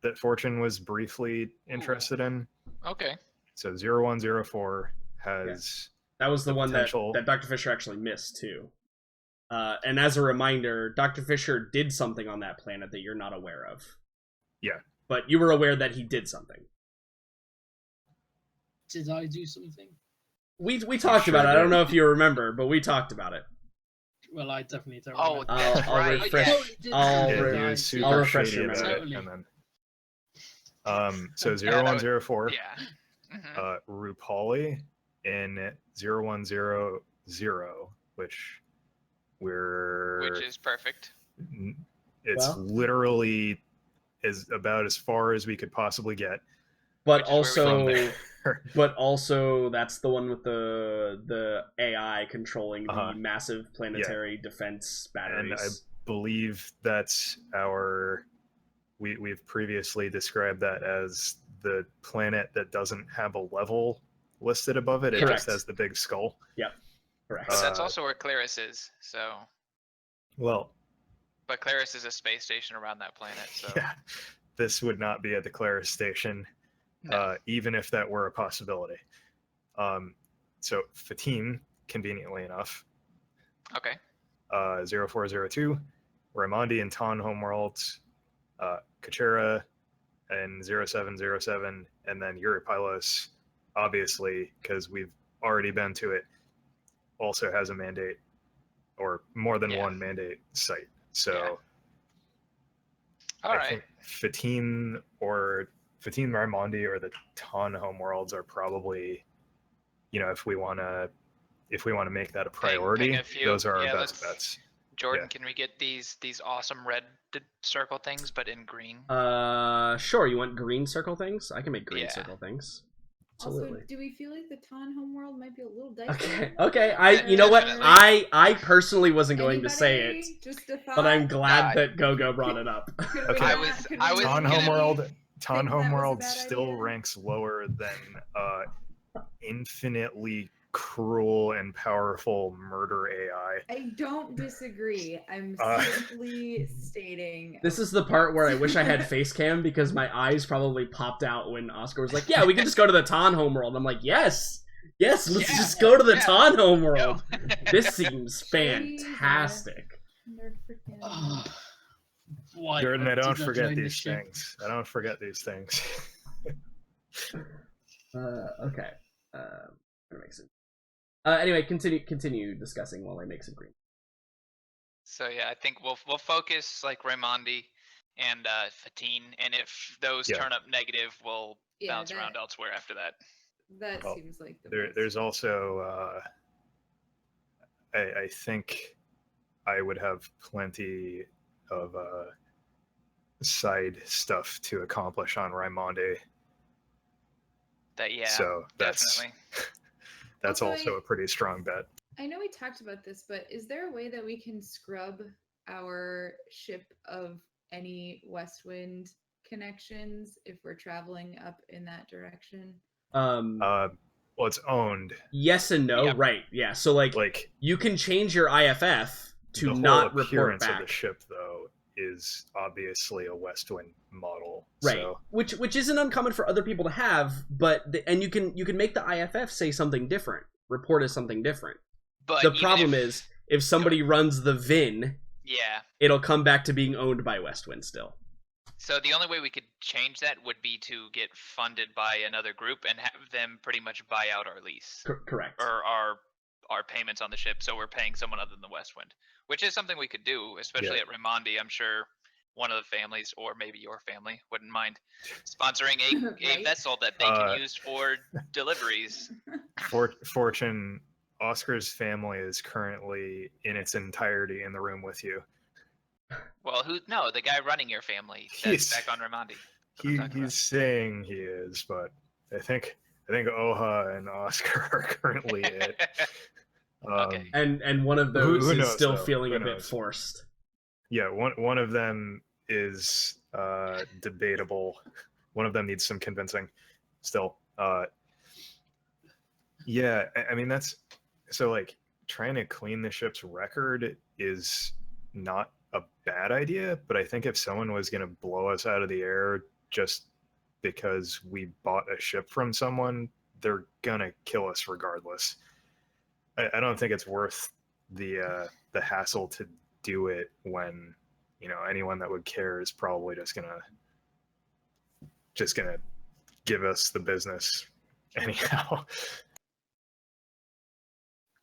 that Fortune was briefly interested in. Okay. So 0104 has That was the one potential... that Dr. Fisher actually missed too. And as a reminder, Dr. Fisher did something on that planet that you're not aware of. Yeah. But you were aware that he did something. Did I do something? We talked about it. I don't know if you remember, but we talked about it. Well, I definitely don't Oh, remember. I'll refresh your memory. Totally. And then, so 0104, Yeah. Rupali in 0100, which is perfect. It's literally about as far as we could possibly get. But also, that's the one with the AI controlling the massive planetary defense batteries. And I believe that's we've previously described that as the planet that doesn't have a level listed above it. It Correct. just has the big skull. Yep. Correct. But that's also where Claris is, so... Well... But Claris is a space station around that planet, so... Yeah, this would not be at the Claris station, even if that were a possibility. So Fatim, conveniently enough. Okay. 0402, Raimondi and Ton homeworlds, Kachera and 0707, and then Eurypylos, obviously, because we've already been to it, also has a mandate, or more than one mandate site. So I think Fatim Raimondi or the Ton homeworlds are probably, if we want to make that a priority, those are our best bets. Jordan, can we get these awesome red circle things, but in green? Sure. You want green circle things? I can make green circle things. Absolutely. Also, do we feel like the Ton homeworld might be a little dicey? Okay. You know what? I personally wasn't going to say it, but I'm glad that Gogo brought it up. Okay. I was Ton homeworld still ranks lower than infinitely cruel and powerful murder AI. I don't disagree. I'm simply stating. This is the part where I wish I had face cam because my eyes probably popped out when Oscar was like, "Yeah, we can just go to the Ton homeworld." I'm like, "Yes, let's just go to the Ton homeworld." This seems fantastic. Jordan, I don't forget these things. Okay. That makes sense. Anyway, continue discussing while I make some green. So yeah, I think we'll focus like Raimondi and Fatin, and if those turn up negative, we'll bounce around elsewhere after that. That seems like there's also I think I would have plenty of side stuff to accomplish on Raimondi. So definitely. That's also a pretty strong bet. I know we talked about this, but is there a way that we can scrub our ship of any Westwind connections if we're traveling up in that direction? Well, it's owned. Yes and no, right? Yeah. So like you can change your IFF to not report back. The appearance of the ship, though, is obviously a Westwind model, right? So. Which isn't uncommon for other people to have, but and you can make the IFF say something different, report as something different. But the problem is if somebody runs the VIN, it'll come back to being owned by Westwind still. So the only way we could change that would be to get funded by another group and have them pretty much buy out our lease. Correct. Or our payments on the ship, so we're paying someone other than the Westwind, which is something we could do, especially at Raimondi. I'm sure one of the families, or maybe your family, wouldn't mind sponsoring a vessel that they can use for deliveries. Fortune, Oscar's family is currently in its entirety in the room with you. Well, the guy running your family that's back on Raimondi. He's saying he is, but I think Oha and Oscar are currently it. Okay. And one of those who knows, is still though? feeling a bit forced. Yeah, one of them is debatable. One of them needs some convincing still. Yeah, I mean, that's so like trying to clean the ship's record is not a bad idea, but I think if someone was going to blow us out of the air just because we bought a ship from someone, they're gonna kill us regardless. I don't think it's worth the hassle to do it when, you know, anyone that would care is probably just gonna give us the business anyhow.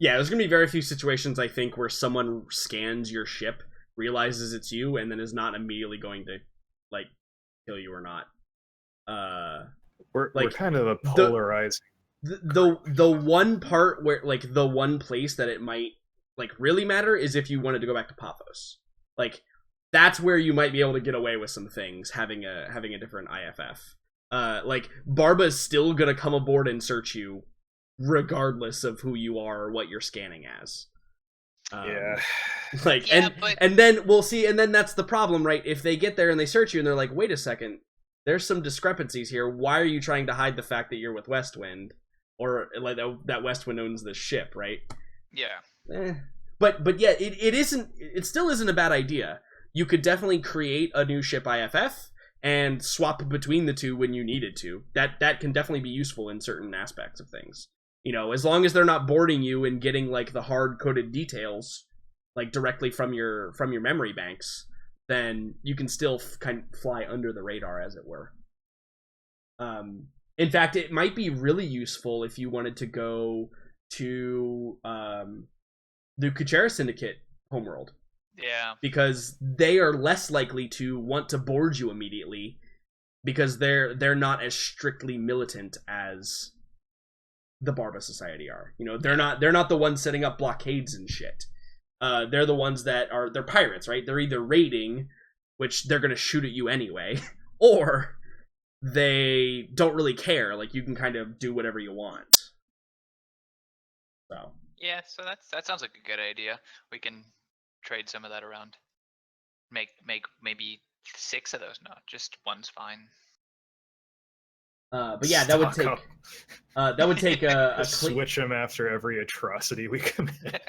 Yeah, there's gonna be very few situations, I think, where someone scans your ship, realizes it's you, and then is not immediately going to, like, kill you or not. We're like, kind of a polarizing. The one part where, like, the one place that it might, like, really matter is if you wanted to go back to Paphos. Like, that's where you might be able to get away with some things, having a different IFF. Like, Barba's still gonna come aboard and search you, regardless of who you are or what you're scanning as. Yeah. Like, Yeah, and then we'll see, and then that's the problem, right? If they get there and they search you and they're like, wait a second, there's some discrepancies here. Why are you trying to hide the fact that you're with Westwind? Or, like, that Westwind owns this ship, right? Yeah. But yeah, it still isn't a bad idea. You could definitely create a new ship IFF and swap between the two when you needed to. That can definitely be useful in certain aspects of things. You know, as long as they're not boarding you and getting, like, the hard-coded details, like, directly from your memory banks, then you can still kind of fly under the radar, as it were. In fact, it might be really useful if you wanted to go to the Kuchera Syndicate homeworld. Yeah. Because they are less likely to want to board you immediately, because they're not as strictly militant as the Barba Society are. You know, they're not the ones setting up blockades and shit. They're the ones they're pirates, right? They're either raiding, which they're gonna shoot at you anyway, or they don't really care. Like, you can kind of do whatever you want. So. Yeah, so that sounds like a good idea. We can trade some of that around. Make maybe 6 of those. No, just one's fine. But yeah, that would take a switch them after every atrocity we commit.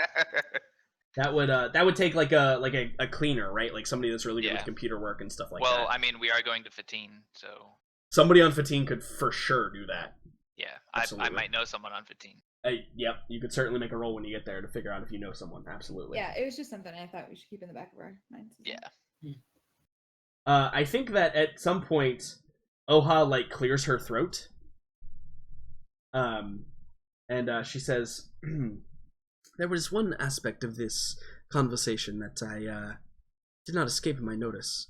That would take like a cleaner, right? Like somebody that's really good with computer work and stuff like that. Well, I mean, we are going to Fatine, so somebody on Fatine could for sure do that. Yeah, I might know someone on Fatine. Yep, you could certainly make a roll when you get there to figure out if you know someone. Absolutely. Yeah, it was just something I thought we should keep in the back of our minds. Yeah. I think that at some point, Oha, like, clears her throat. And she says, there was one aspect of this conversation that I did not escape my notice.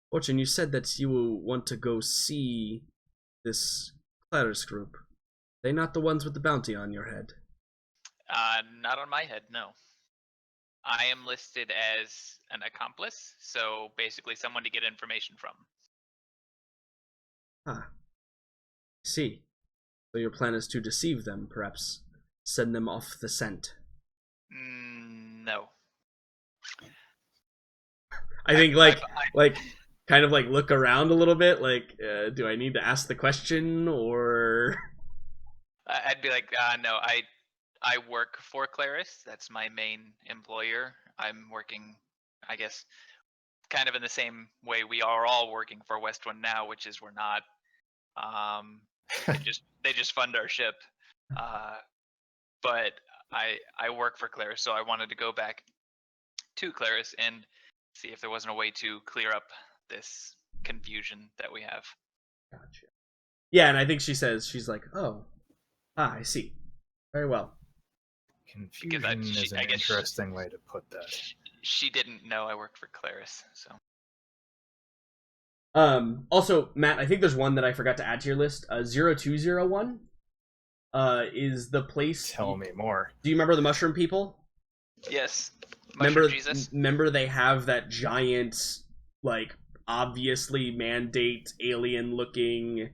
Fortune, you said that you want to go see this Claris group. They not the ones with the bounty on your head? Not on my head, no. I am listed as an accomplice, so basically someone to get information from. Ah. See. So your plan is to deceive them, perhaps? Send them off the scent? No. I think, kind of, like, look around a little bit, like, do I need to ask the question, or... I'd be like, no, I work for Claris. That's my main employer. I'm working, I guess, kind of in the same way we are all working for Westwind now, which is we're not. They just fund our ship. But I work for Claris, so I wanted to go back to Claris and see if there wasn't a way to clear up this confusion that we have. Gotcha. Yeah, and I think she's like, oh. I see. Very well. Confusion is an interesting way to put that. She didn't know I worked for Claris, so. Also, Matt, I think there's one that I forgot to add to your list. 0201 is the place. Tell me more. Do you remember the mushroom people? Yes. Mushroom Jesus? Remember they have that giant, like, obviously mandate alien-looking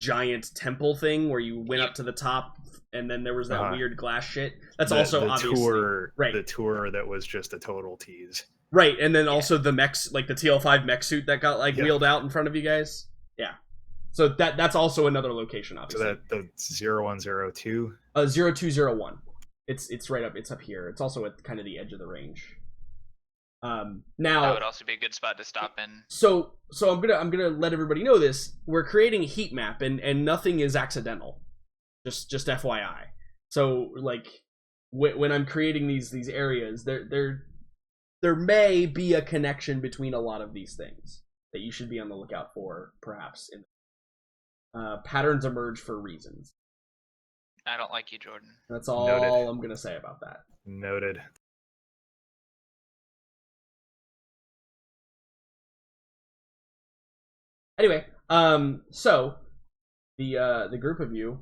giant temple thing where you went up to the top and then there was that weird glass shit. That's also obviously the tour that was just a total tease. Right, and then also the mechs, like the TL5 mech suit that got wheeled out in front of you guys. Yeah. So that's also another location, obviously. So that the 0102? 0201. It's right up. It's up here. It's also at kind of the edge of the range. Now that would also be a good spot to stop in. So I'm gonna let everybody know this. We're creating a heat map, and nothing is accidental. Just FYI. So like when I'm creating these areas, there may be a connection between a lot of these things that you should be on the lookout for, perhaps. Patterns emerge for reasons. I don't like you, Jordan. That's all Noted. I'm gonna say about that. Noted. Anyway, so the group of you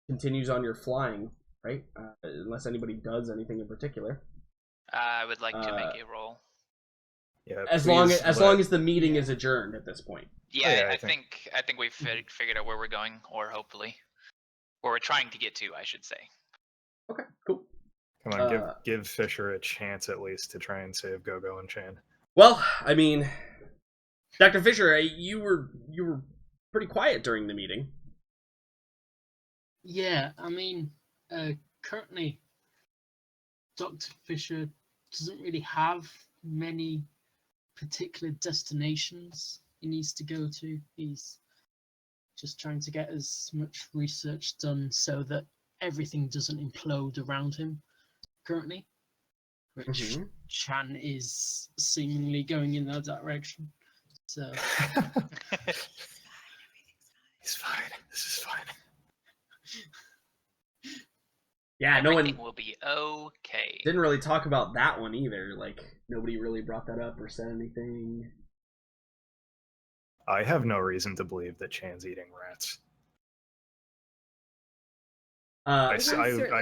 continues on your flying, right? Unless anybody does anything in particular. I would like to make a roll. Yeah. As long please as the meeting is adjourned at this point. Yeah, yeah, I I think- think we've figured out where we're going, or hopefully, where we're trying to get to, I should say. Okay, cool. Come on, give Fisher a chance at least to try and save Gogo and Chan. Well, I mean, Dr. Fisher, you were pretty quiet during the meeting. Yeah, I mean, currently, Dr. Fisher doesn't really have many particular destinations he needs to go to. He's just trying to get as much research done so that everything doesn't implode around him currently, which Chan is seemingly going in that direction. So He's fine. This is fine. Yeah, Everything will be okay. didn't really talk about that one either. Like, nobody really brought that up or said anything. I have no reason to believe that Chan's eating rats. I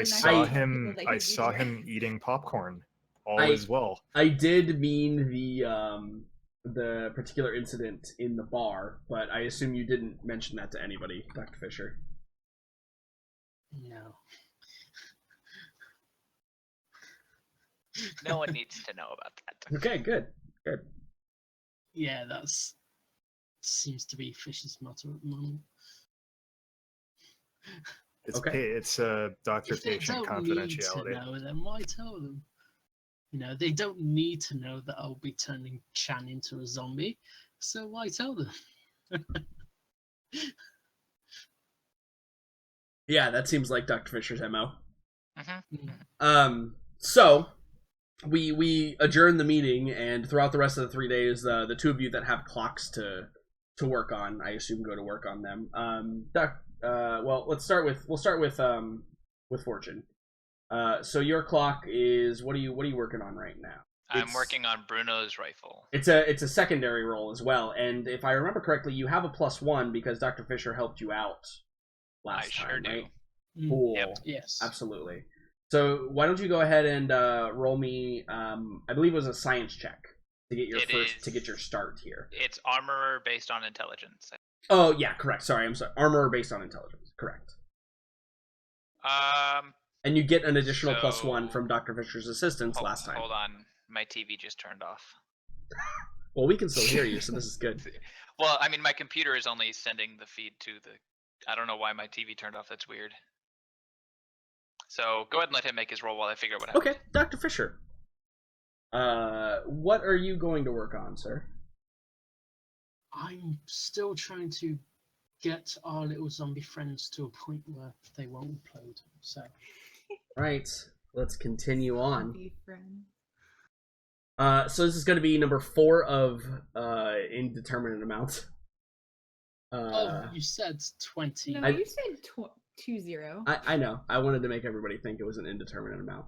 saw him eating popcorn. All is well. I did mean the particular incident in the bar, but I assume you didn't mention that to anybody, Dr. Fisher. no. No one needs to know about that. Okay, good. Yeah, that's seems to be Fisher's motto at the moment. It's Okay. It's doctor-patient If they don't confidentiality. need to know, then why tell them? You know, they don't need to know that I'll be turning Chan into a zombie, so why tell them? Yeah, that seems like Dr. Fisher's MO. Mm-hmm. So we adjourn the meeting, and throughout the rest of the 3 days, the two of you that have clocks to work on, I assume, go to work on them. Well, we'll start with Fortune. So your clock is what are you working on right now? I'm working on Bruno's rifle. It's a secondary role as well, and if I remember correctly, you have a +1 because Dr. Fisher helped you out last time, sure do. right? Cool. Yep. Yes. Absolutely. So why don't you go ahead and roll me? I believe it was a science check to get your start here. It's armorer based on intelligence. Oh yeah, correct. Sorry, I'm sorry. Armor based on intelligence. Correct. And you get an additional +1 from Dr. Fisher's assistance last time. Hold on, my TV just turned off. Well, we can still hear you, so this is good. Well, I mean, my computer is only sending the feed to the. I don't know why my TV turned off. That's weird. So go ahead and let him make his roll while I figure out what happened. Okay, Dr. Fisher. What are you going to work on, sir? I'm still trying to get our little zombie friends to a point where they won't implode. So, Right. Let's continue on. Be friends. So this is going to be number 4 of indeterminate amount. you said 20. No, you said 20. I know. I wanted to make everybody think it was an indeterminate amount.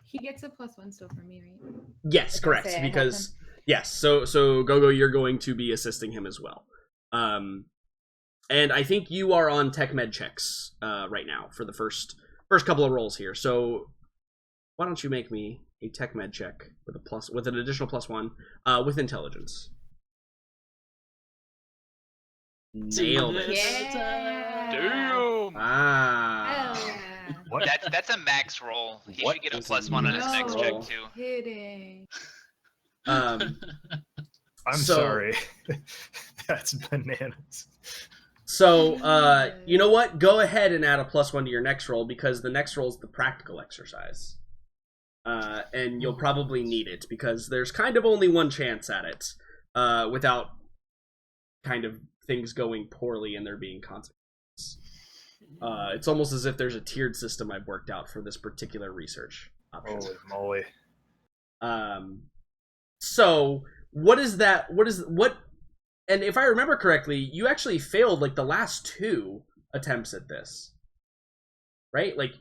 He gets a +1 still from me, right? Yes, Like I correct. say, I help Because him. yes, so Gogo, you're going to be assisting him as well. And I think you are on tech med checks right now for the first couple of rolls here. So why don't you make me a tech med check with an additional +1 with intelligence? Nailed it. Yeah. Damn. Ah. Hell yeah. What? That's a max roll. He What should get a is +1 on his max next roll? check too. Kidding. Um, I'm So- sorry. That's bananas. So, you know what? Go ahead and add a +1 to your next roll because the next roll is the practical exercise. and you'll probably need it because there's kind of only one chance at it, without kind of things going poorly and there being consequences. It's almost as if there's a tiered system I've worked out for this particular research option. Holy moly. So what is that? And if I remember correctly, you actually failed like the last 2 attempts at this, right? Like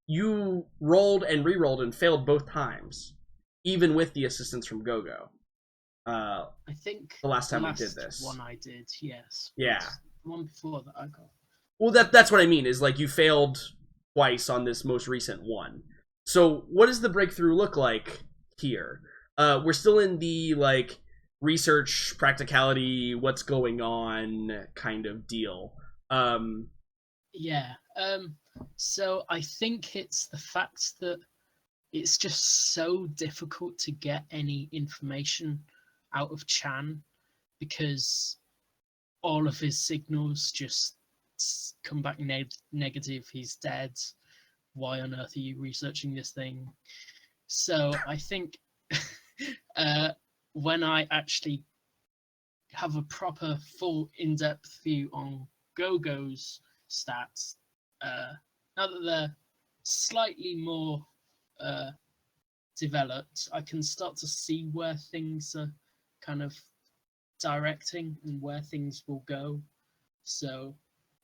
you rolled and re-rolled and failed both times, even with the assistance from Gogo. I think the last time we did this. One I did, yes. Yeah. The one before that I got. Well, that's what I mean, is like you failed twice on this most recent one. So what does the breakthrough look like here? We're still in the like research practicality, what's going on kind of deal. Yeah. So I think it's the fact that it's just so difficult to get any information out of Chan because all of his signals just come back negative. He's dead. Why on earth are you researching this thing? So I think when I actually have a proper full in-depth view on Gogo's stats, now that they're slightly more developed, I can start to see where things are kind of directing and where things will go. So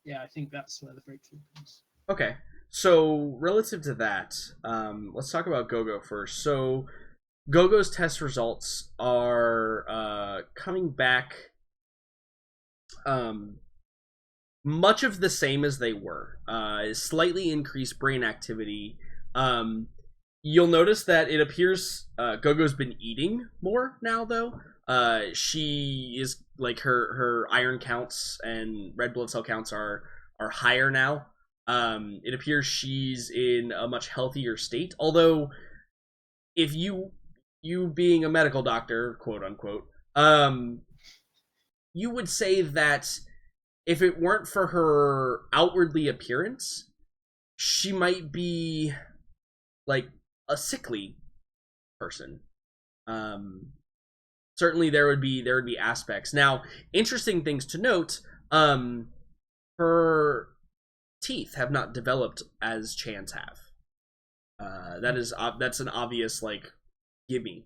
yeah, I think that's where the breakthrough comes. Okay, so relative to that, let's talk about Gogo first. So Gogo's test results are coming back much of the same as they were. Slightly increased brain activity. You'll notice that it appears Gogo's been eating more now, though. She is like her iron counts and red blood cell counts are higher now. It appears she's in a much healthier state. Although, if you being a medical doctor, quote unquote, you would say that if it weren't for her outwardly appearance, she might be like a sickly person. Certainly there would be aspects. Now, interesting things to note, her teeth have not developed as Chan's have. That's an obvious like gimme.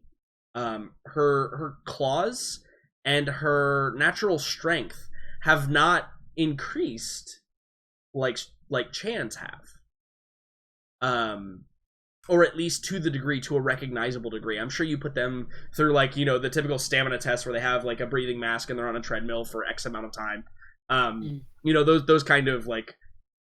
Her claws and her natural strength have not increased like Chan's have. Or at least to a recognizable degree. I'm sure you put them through like, the typical stamina test where they have like a breathing mask and they're on a treadmill for X amount of time. Those kind of like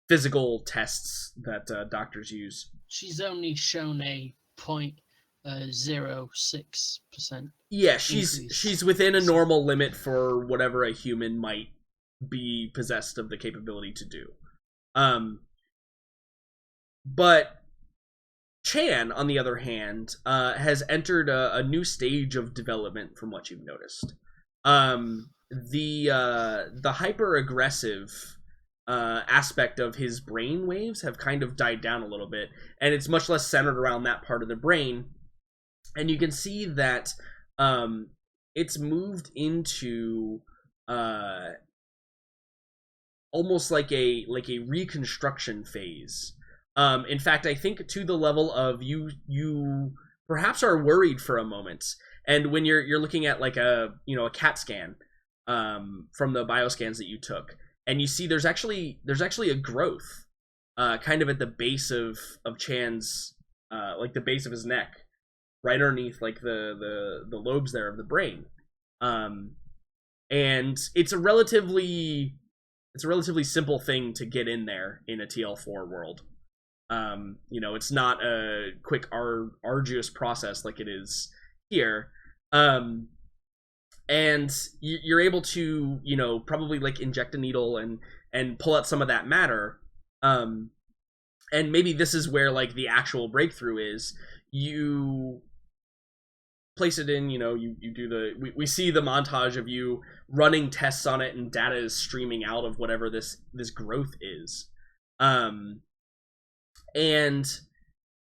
physical tests that doctors use. She's only shown a 0.06%. Yeah, she's within a normal limit for whatever a human might be possessed of the capability to do. But Chan, on the other hand, has entered a new stage of development from what you've noticed. The hyper-aggressive aspect of his brain waves have kind of died down a little bit, and it's much less centered around that part of the brain. And you can see that it's moved into almost like a reconstruction phase. In fact, I think to the level of you perhaps are worried for a moment, and when you're looking at like a CAT scan from the bioscans that you took, and you see there's actually a growth kind of at the base of Chan's like the base of his neck, right underneath like the lobes there of the brain, and it's a relatively simple thing to get in there in a TL4 world. It's not a quick arduous process like it is here. And you're able to, probably like inject a needle and pull out some of that matter. And maybe this is where like the actual breakthrough is. You place it in, you do we see the montage of you running tests on it and data is streaming out of whatever this growth is. And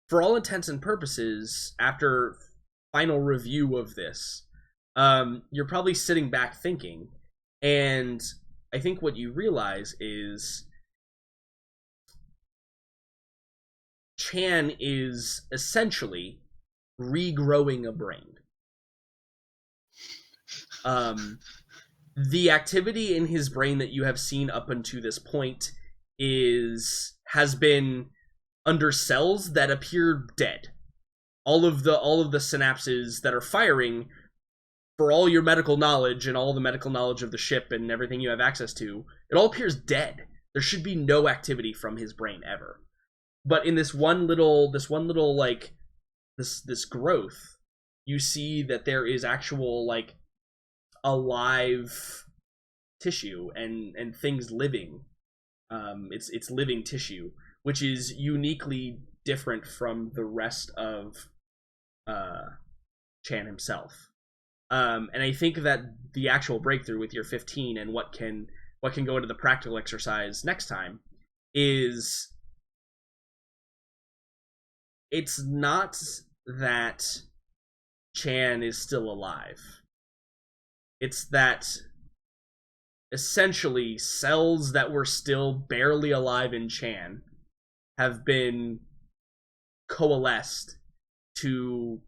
for all intents and purposes, after final review of this, you're probably sitting back thinking, and I think what you realize is Chan is essentially regrowing a brain. The activity in his brain that you have seen up until this point has been under cells that appear dead. All of the synapses that are firing, for all your medical knowledge and all the medical knowledge of the ship and everything you have access to, it all appears dead. There should be no activity from his brain ever. But in this one little like this growth, you see that there is actual like alive tissue and things living. It's living tissue, which is uniquely different from the rest of Chan himself. And I think that the actual breakthrough with your 15 and what can go into the practical exercise next time is, it's not that Chan is still alive. It's that essentially cells that were still barely alive in Chan have been coalesced to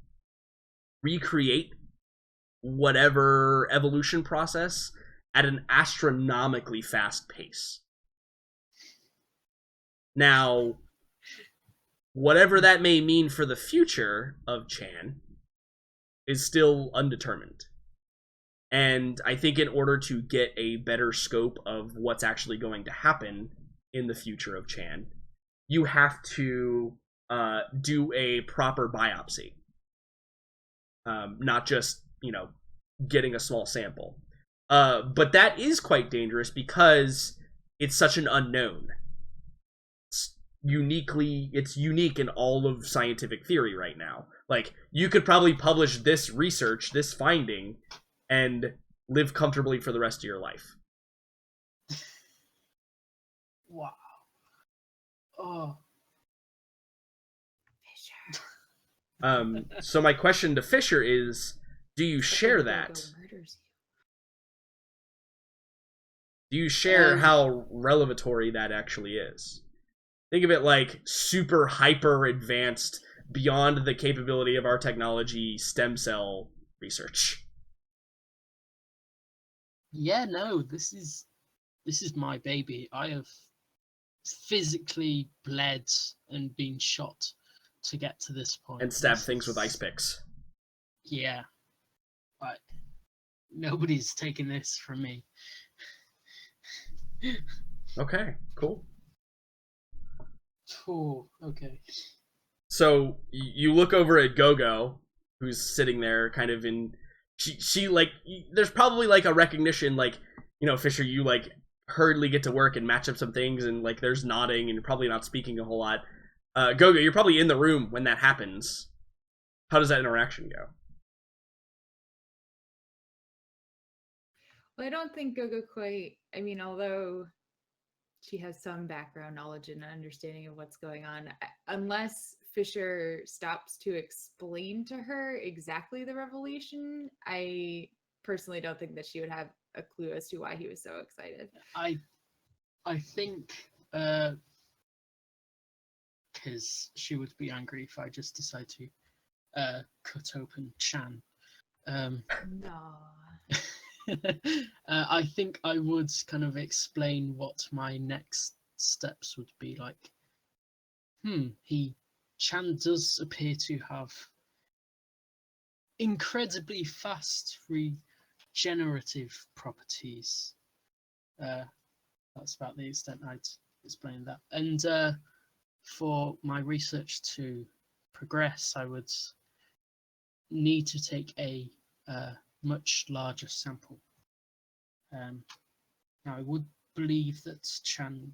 recreate whatever evolution process at an astronomically fast pace. Now, whatever that may mean for the future of Chan is still undetermined. And I think in order to get a better scope of what's actually going to happen in the future of Chan, you have to do a proper biopsy. Not just, getting a small sample. But that is quite dangerous because it's such an unknown. It's unique in all of scientific theory right now. Like, you could probably publish this research, this finding, and live comfortably for the rest of your life. Wow. Oh. So my question to Fisher is, do you share that? Do you share how revelatory that actually is? Think of it like super hyper advanced, beyond the capability of our technology, stem cell research. Yeah, no, this is my baby. I have physically bled and been shot to get to this point. And stab things with ice picks. Yeah. But nobody's taking this from me. Okay, cool. Oh, okay. So you look over at Gogo, who's sitting there kind of in... She like, there's probably like a recognition, like, Fisher, you like hurriedly get to work and match up some things, and like there's nodding and you're probably not speaking a whole lot. Gogo, you're probably in the room when that happens. How does that interaction go? Well, I don't think Gogo quite, although she has some background knowledge and understanding of what's going on, unless Fisher stops to explain to her exactly the revelation, I personally don't think that she would have a clue as to why he was so excited. I think because she would be angry if I just decide to cut open Chan. No. I think I would kind of explain what my next steps would be like. Chan does appear to have incredibly fast regenerative properties. That's about the extent I'd explain that. And for my research to progress, I would need to take a much larger sample. Now, I would believe that Chan's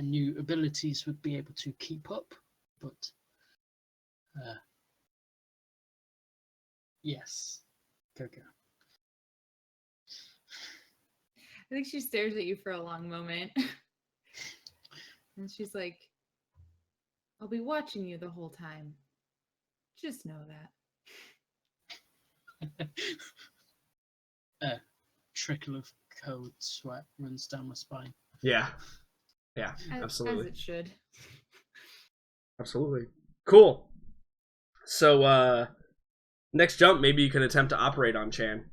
new abilities would be able to keep up, but yes, go. I think she stares at you for a long moment. And she's like, I'll be watching you the whole time. Just know that. A trickle of cold sweat runs down my spine. Yeah. Yeah, absolutely. As it should. Absolutely. Cool. So, next jump, maybe you can attempt to operate on Chan.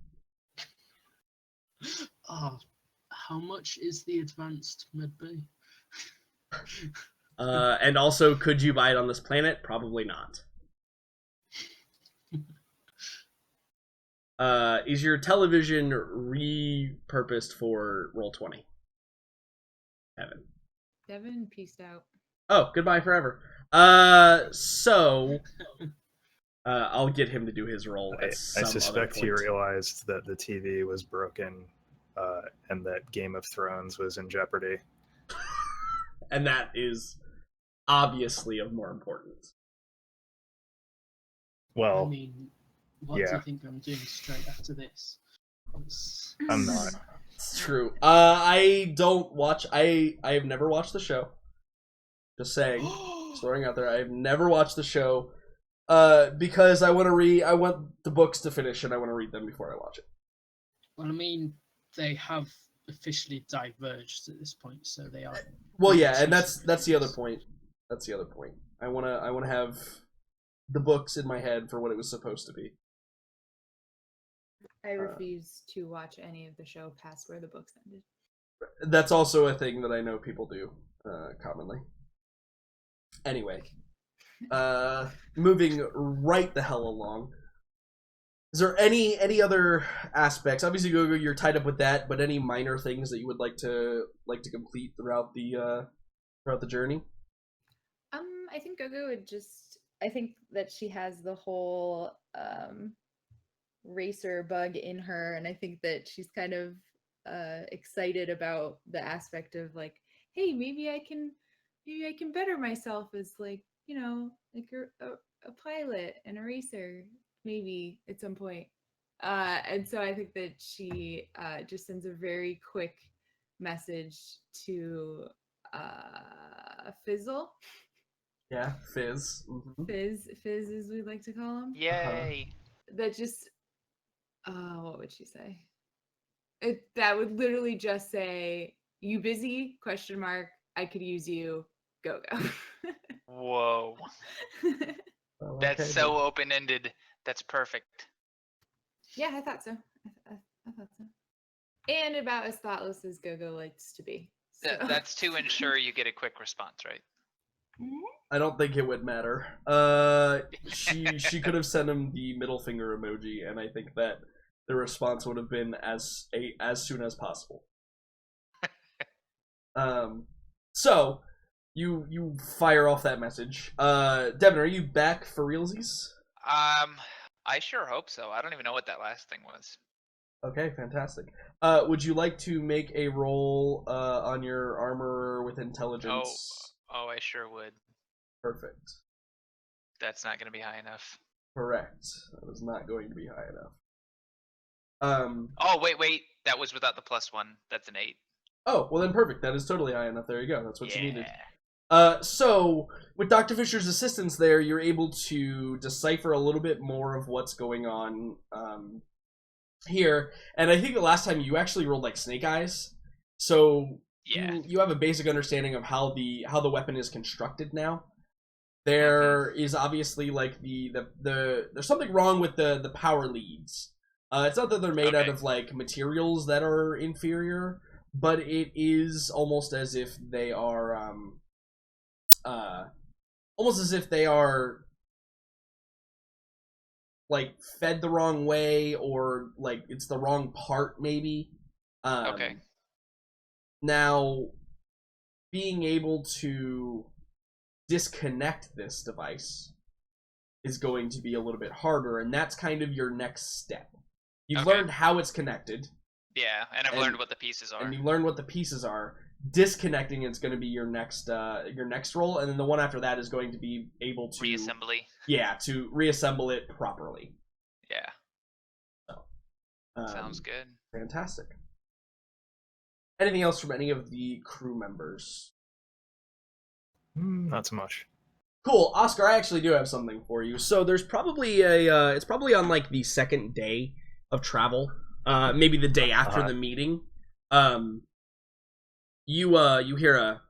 Oh, how much is the advanced med bay? And also, could you buy it on this planet? Probably not. Is your television repurposed for Roll20? Devin peaced out. Oh, goodbye forever. So I'll get him to do his roll. I suspect he realized that the TV was broken, and that Game of Thrones was in jeopardy. And that is obviously of more importance. Well, I mean, what do you think I'm doing straight after this? I'm not. It's true. I don't watch. I have never watched the show. Just saying. Just throwing out there. I've never watched the show. Because I want to read. I want the books to finish, and I want to read them before I watch it. Well, I mean, they have officially diverged at this point, so they are. Well, yeah, and that's the other point. That's the other point. I wanna have the books in my head for what it was supposed to be. I refuse to watch any of the show past where the books ended. That's also a thing that I know people do commonly. Anyway, moving right the hell along. Is there any other aspects? Obviously, Gogo, you're tied up with that, but any minor things that you would like to complete throughout the journey? I think Gogo would just. I think that she has the whole racer bug in her, and I think that she's kind of excited about the aspect of like, hey, maybe I can better myself as like, you know, like a pilot and a racer maybe at some point. And so I think that she just sends a very quick message to Fizzle. Yeah, Fizz. Mm-hmm. Fizz as we like to call him. Yay. That just what would she say? That would literally just say, "You busy? Question mark. I could use you. Go." Whoa. That's so open-ended. That's perfect. Yeah, I thought so. I thought so. And about as thoughtless as Gogo likes to be. So. That's to ensure you get a quick response, right? I don't think it would matter. She could have sent him the middle finger emoji, and I think that the response would have been as soon as possible. So you fire off that message. Devin, are you back for realsies? I sure hope so. I don't even know what that last thing was. Okay, fantastic. Would you like to make a roll on your armor with intelligence? Oh, I sure would. Perfect. That's not going to be high enough. Correct. That was not going to be high enough. Oh, wait. That was without the +1. That's an 8. Oh, well then perfect. That is totally high enough. There you go. That's what you needed. So, with Dr. Fisher's assistance there, you're able to decipher a little bit more of what's going on here. And I think the last time you actually rolled like Snake Eyes. So you have a basic understanding of how the weapon is constructed now. There is obviously like there's something wrong with the power leads. It's not that they're made out of like materials that are inferior, but it is almost as if they are like fed the wrong way, or like it's the wrong part maybe. Now, being able to disconnect this device is going to be a little bit harder, and that's kind of your next step. You've learned how it's connected. Yeah, and I've learned what the pieces are. And you learned what the pieces are. Disconnecting is going to be your next roll, and then the one after that is going to be able to reassembly. Yeah, to reassemble it properly. Yeah. So, sounds good. Fantastic. Anything else from any of the crew members? Not so much. Cool, Oscar. I actually do have something for you. So there's probably it's probably on like the second day of travel, maybe the day after the meeting. You hear a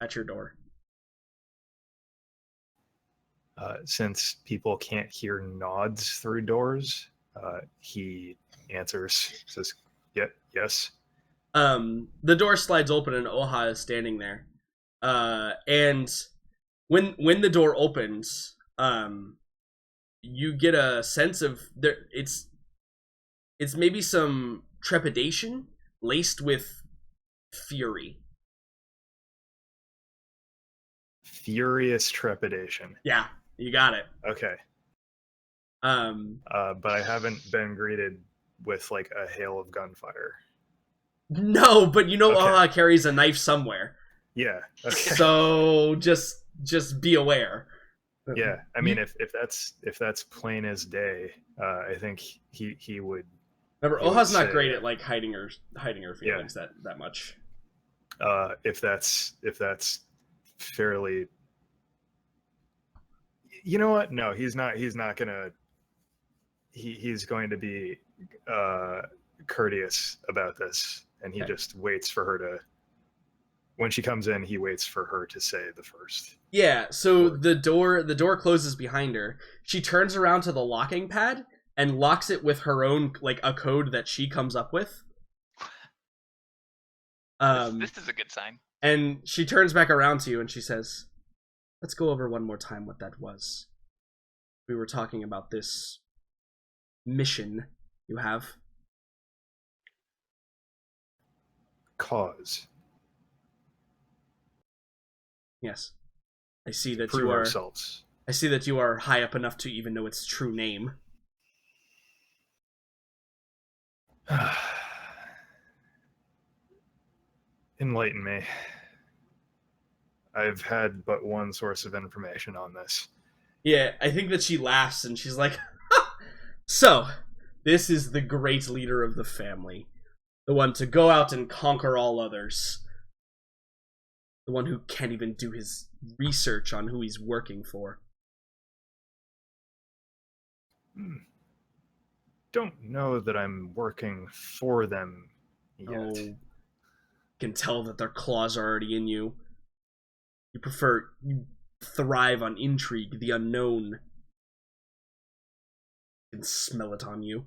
at your door. Since people can't hear nods through doors, he answers, says, "Yeah, yes." The door slides open and Oha is standing there. And when the door opens, you get a sense of there. It's maybe some trepidation laced with fury. Furious trepidation. Yeah, you got it. Okay. But I haven't been greeted with like a hail of gunfire. No, but you know Okay. Oha carries a knife somewhere. Yeah. Okay. So just be aware. Yeah. I mean, if that's plain as day, I think he would. Remember, he would Oha's not say, great at like hiding her feelings that much. If that's fairly. You know what? No, he's not. He's not gonna. He's going to be courteous about this, and he just waits for her to. When she comes in, he waits for her to say the first. Yeah. So the door closes behind her. She turns around to the locking pad and locks it with her own, like, a code that she comes up with. This is a good sign. And she turns back around to you and she says, "Let's go over one more time what that was. We were talking about this mission you have." Cause. Yes. I see that Prove you are ourselves. I see that you are high up enough to even know its true name. Enlighten me. I've had but one source of information on this. Yeah, I think that she laughs and she's like, "So, this is the great leader of the family. The one to go out and conquer all others. The one who can't even do his research on who he's working for." Don't know that I'm working for them yet. Oh, you can tell that their claws are already in you. You thrive on intrigue, the unknown. You can smell it on you.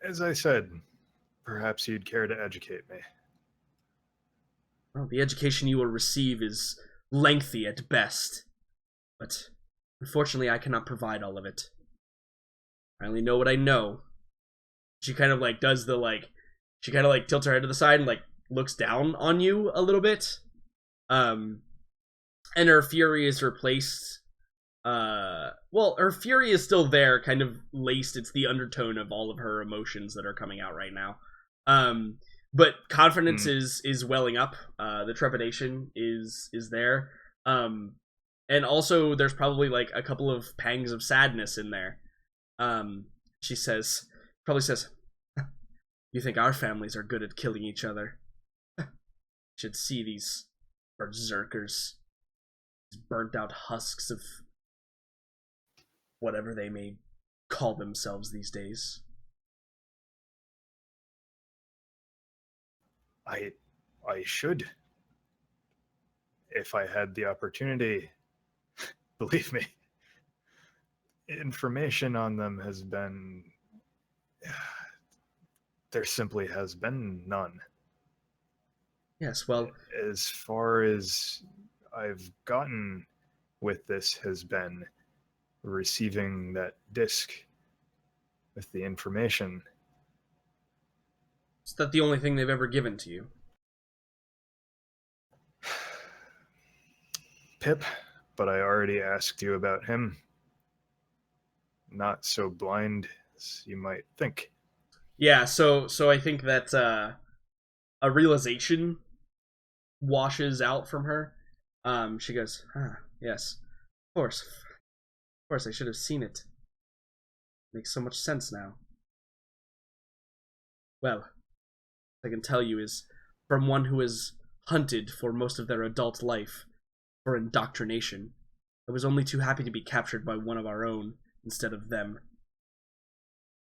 As I said, perhaps you'd care to educate me. Well, the education you will receive is lengthy at best, but unfortunately I cannot provide all of it. I only know what I know. She kind of like does the like, she kind of like tilts her head to the side and like looks down on you a little bit. And her fury is replaced. Well, her fury is still there, kind of laced. It's the undertone of all of her emotions that are coming out right now. But confidence is welling up. The trepidation is there. And also there's probably like a couple of pangs of sadness in there. She probably says, "You think our families are good at killing each other? Should see these berserkers, these burnt out husks of whatever they may call themselves these days." I should. If I had the opportunity. Believe me. Information on them has been... There simply has been none. Yes, well... As far as I've gotten with this has been receiving that disc with the information. Is that the only thing they've ever given to you? Pip, but I already asked you about him. Not so blind as you might think. Yeah, so I think that a realization washes out from her. She goes, yes, of course, I should have seen it. Makes so much sense now. Well, I can tell you is from one who is hunted for most of their adult life for indoctrination. I was only too happy to be captured by one of our own instead of them.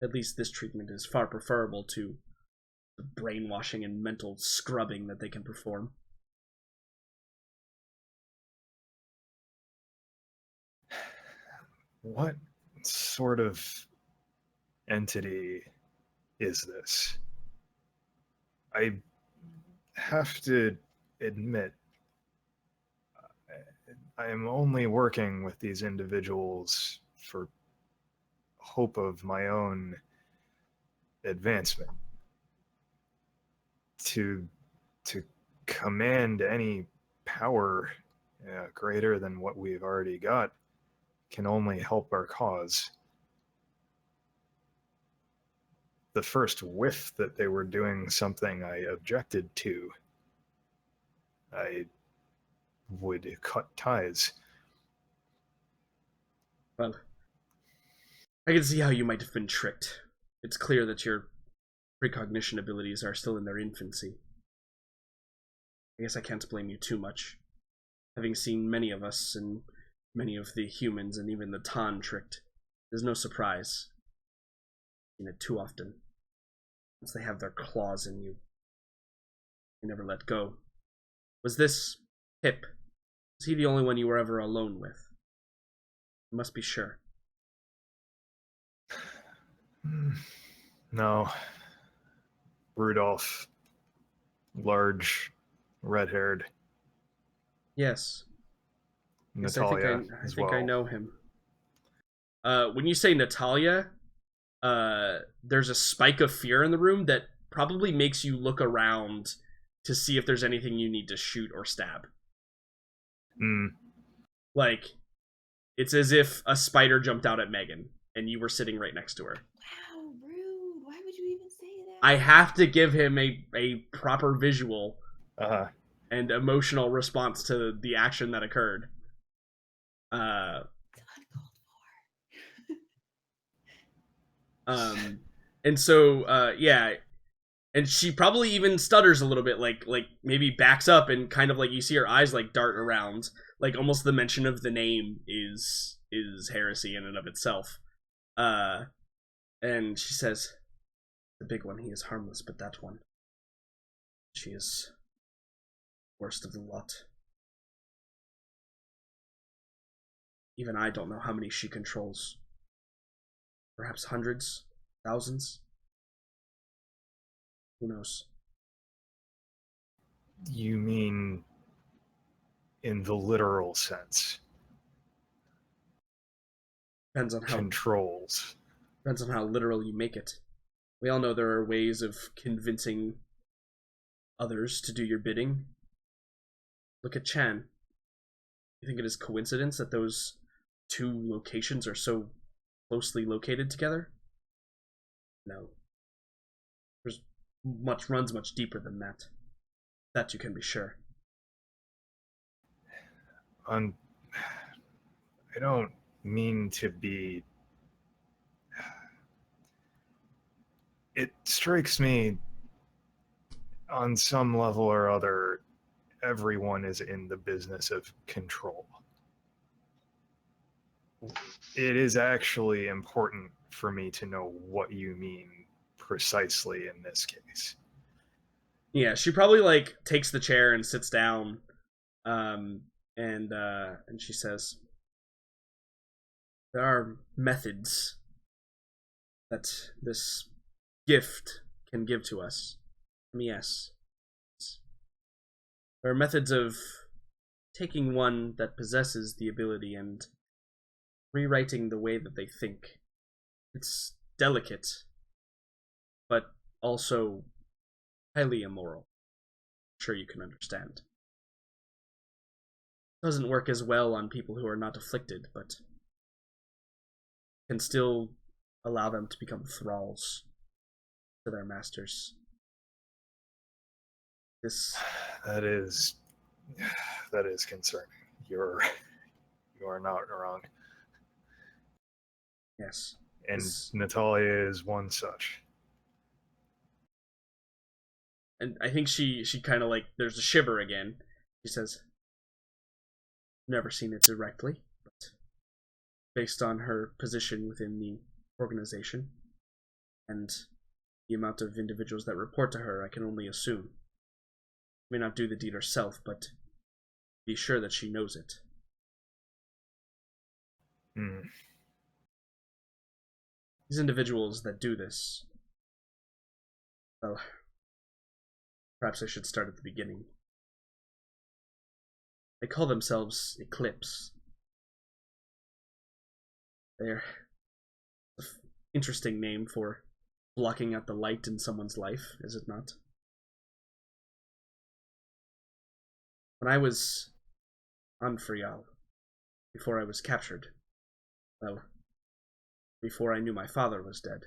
At least this treatment is far preferable to the brainwashing and mental scrubbing that they can perform. What sort of entity is this? I have to admit, I am only working with these individuals for hope of my own advancement. To command any power greater than what we've already got can only help our cause. The first whiff that they were doing something I objected to, I would cut ties. Well, I can see how you might have been tricked. It's clear that your precognition abilities are still in their infancy. I guess I can't blame you too much. Having seen many of us and many of the humans and even the Tan tricked, there's no surprise. I've seen it too often. Once they have their claws in you, they never let go. Was this Pip? Was he the only one you were ever alone with? You must be sure. No. Rudolph. Large, red-haired. Yes. Natalia I as think well. I know him. When you say Natalia, there's a spike of fear in the room that probably makes you look around to see if there's anything you need to shoot or stab. Like, it's as if a spider jumped out at Megan and you were sitting right next to her. Wow, rude. Why would you even say that? I have to give him a proper visual and emotional response to the action that occurred. It's uncalled for. And so, yeah, and she probably even stutters a little bit, like maybe backs up and kind of like you see her eyes like dart around, like almost the mention of the name is heresy in and of itself. And she says, "The big one, he is harmless, but that one, she is worst of the lot. Even I don't know how many she controls. Perhaps hundreds, thousands. Who knows?" You mean in the literal sense? Depends on how Controls. Depends on how literal you make it. We all know there are ways of convincing others to do your bidding. Look at Chan. You think it is coincidence that those two locations are so closely located together? No. There's runs much deeper than that. That you can be sure. I don't mean to be... It strikes me on some level or other, everyone is in the business of control. It is actually important for me to know what you mean precisely in this case. Yeah, she probably like takes the chair and sits down, and she says, "There are methods that this gift can give to us. Yes. There are methods of taking one that possesses the ability and rewriting the way that they think. It's delicate, but also highly immoral. I'm sure you can understand. It doesn't work as well on people who are not afflicted, but can still allow them to become thralls to their masters. That is concerning. You are not wrong. Yes. And Natalia is one such. and I think she kind of like, there's a shiver again. She says, never seen it directly, but based on her position within the organization and the amount of individuals that report to her, I can only assume. May not do the deed herself, but be sure that she knows it. These individuals that do this, well, perhaps I should start at the beginning. They call themselves Eclipse. They're an interesting name for blocking out the light in someone's life, is it not? When I was on Frial, before I was captured, well, before I knew my father was dead,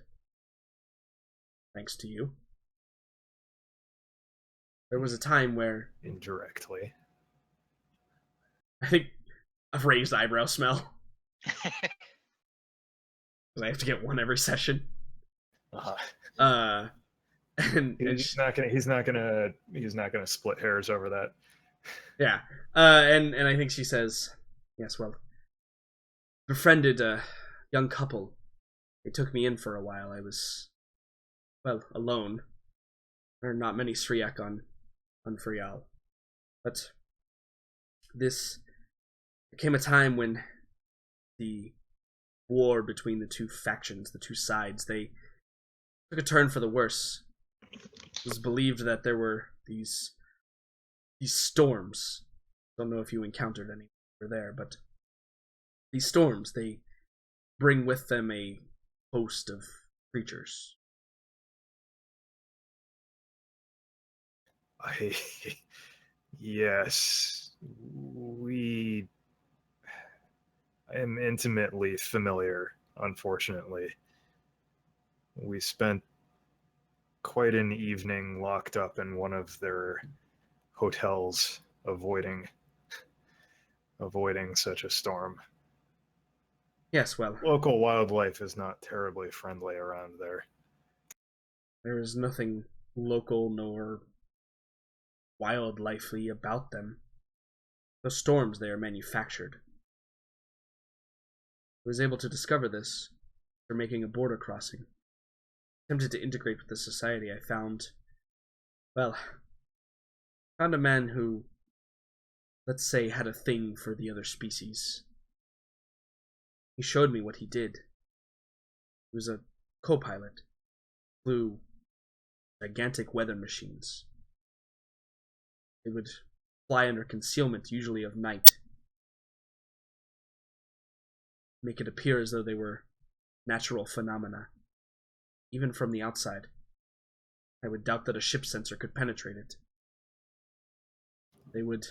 thanks to you, there was a time where... Indirectly. I think a raised eyebrow smell. I have to get one every session. And he's not gonna split hairs over that. Yeah. And I think she says, yes, well, befriended a young couple. They took me in for a while. I was, well, alone. There are not many Sriak on Frial. But there came a time when the war between the two factions, the two sides, they took a turn for the worse. It was believed that there were these storms. Don't know if you encountered any over there, but these storms, they bring with them a host of creatures. Yes, I am intimately familiar, unfortunately. We spent quite an evening locked up in one of their hotels, avoiding such a storm. Yes, well, local wildlife is not terribly friendly around there. There is nothing local nor wildlifely about them. The storms, they are manufactured. I was able to discover this after making a border crossing. Attempted to integrate with the society. I found a man who, let's say, had a thing for the other species. He showed me what he did. He was a co-pilot. Flew gigantic weather machines. They would fly under concealment, usually of night. Make it appear as though they were natural phenomena. Even from the outside, I would doubt that a ship sensor could penetrate it. They would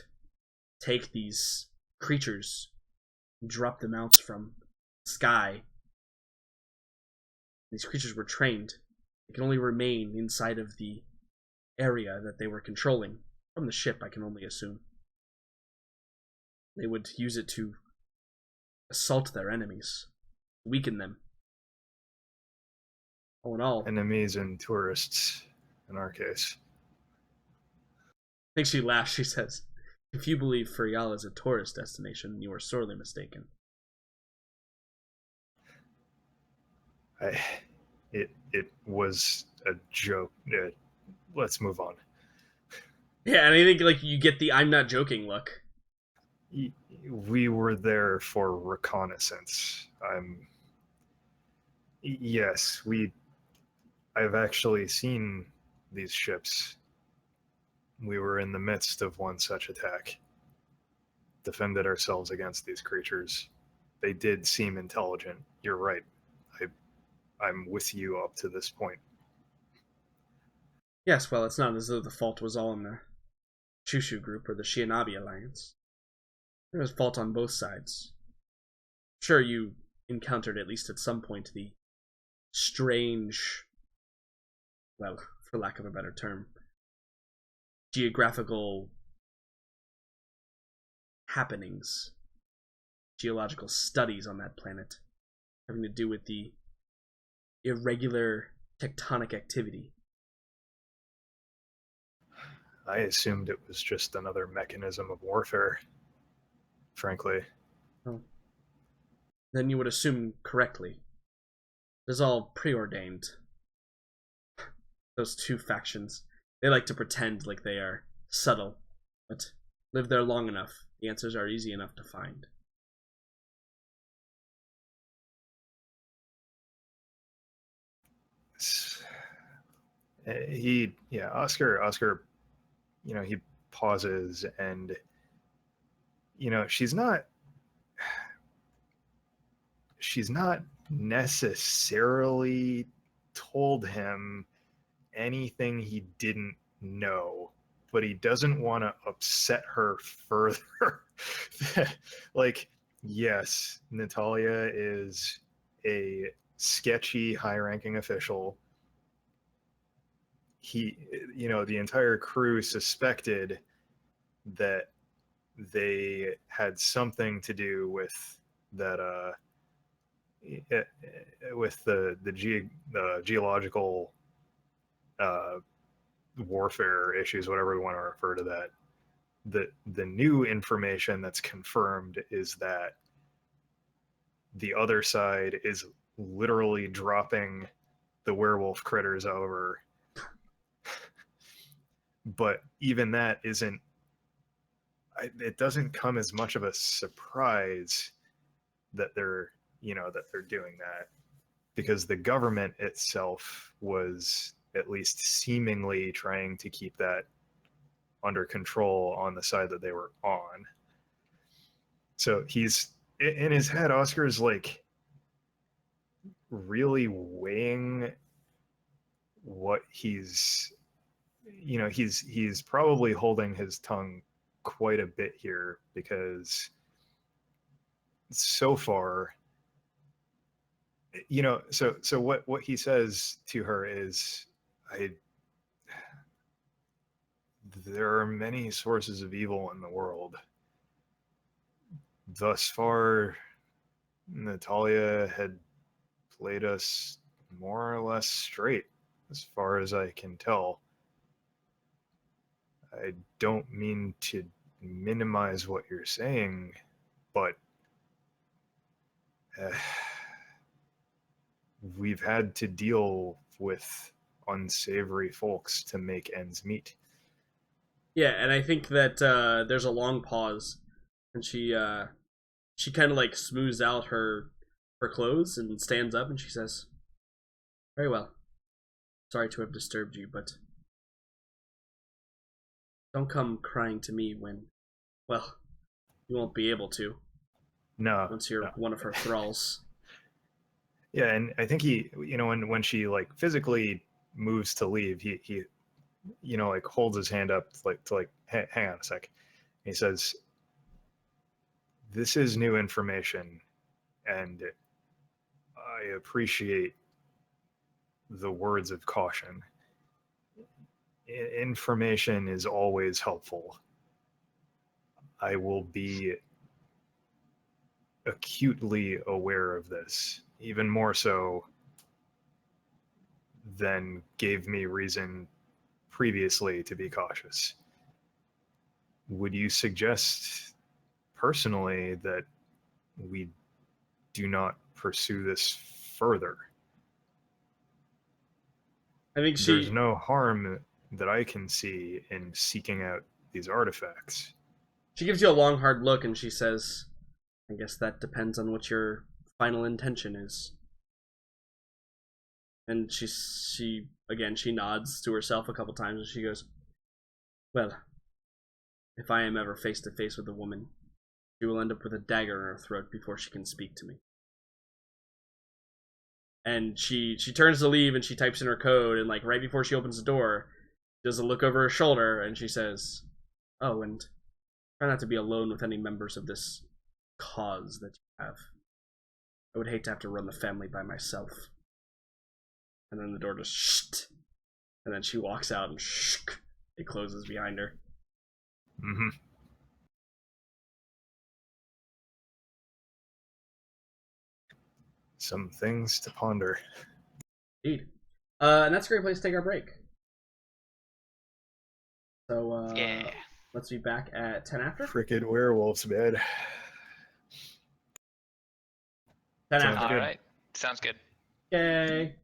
take these creatures and drop them out from the sky. These creatures were trained. They can only remain inside of the area that they were controlling. From the ship, I can only assume. They would use it to assault their enemies, weaken them. All in all, enemies and tourists, in our case. I think she laughs. She says, "If you believe Furial is a tourist destination, you are sorely mistaken." It was a joke. Let's move on. Yeah, and I think like you get the "I'm not joking" look. We were there for reconnaissance. Yes, I've actually seen these ships. We were in the midst of one such attack. Defended ourselves against these creatures. They did seem intelligent. You're right. I'm with you up to this point. Yes, well, it's not as though the fault was all in the Chushu group or the Shianabi alliance. There was fault on both sides. Sure, you encountered at least at some point the strange, well, for lack of a better term, geographical happenings, geological studies on that planet, having to do with the irregular tectonic activity. I assumed it was just another mechanism of warfare, frankly. Well, then you would assume correctly. It is all preordained. Those two factions. They like to pretend like they are subtle, but live there long enough, the answers are easy enough to find. Oscar, he pauses, and she's not necessarily told him anything he didn't know, but he doesn't want to upset her further. Like, yes, Natalia is a sketchy high-ranking official. The entire crew suspected that they had something to do with that with the geological warfare issues, whatever we want to refer to that. The new information that's confirmed is that the other side is literally dropping the werewolf critters over. But even that it doesn't come as much of a surprise that they're doing that, because the government itself was at least seemingly trying to keep that under control on the side that they were on. So he's in his head, Oscar's like really weighing what he's probably holding his tongue quite a bit here, because so far, so what he says to her is, there are many sources of evil in the world. Thus far, Natalia had played us more or less straight, as far as I can tell. I don't mean to minimize what you're saying, but we've had to deal with unsavory folks to make ends meet. Yeah, and I think that there's a long pause, and she kind of like smooths out her clothes and stands up, and she says, "Very well. Sorry to have disturbed you, but don't come crying to me when, well, you won't be able to. No. Once you're one of her thralls." Yeah, and I think he, when she like physically moves to leave, he like holds his hand up to hang on a sec. He says, "This is new information, and I appreciate the words of caution. Information is always helpful. I will be acutely aware of this, even more so than gave me reason previously to be cautious. Would you suggest personally that we do not pursue this further? I think There's no harm that I can see in seeking out these artifacts." She gives you a long, hard look, and she says, "I guess that depends on what your final intention is." And she nods to herself a couple times, and she goes, "Well, if I am ever face to face with a woman, she will end up with a dagger in her throat before she can speak to me." And she turns to leave, and she types in her code, and like right before she opens the door, she does a look over her shoulder, and she says, "Oh, and try not to be alone with any members of this cause that you have. I would hate to have to run the family by myself." And then the door just shht, and then she walks out, and shh, it closes behind her. Mm-hmm. Some things to ponder. Indeed. And that's a great place to take our break. So Yeah. let's be back at 10 after. Frickin' werewolves, man. 10 Sounds after. All good. right. Sounds good. Okay.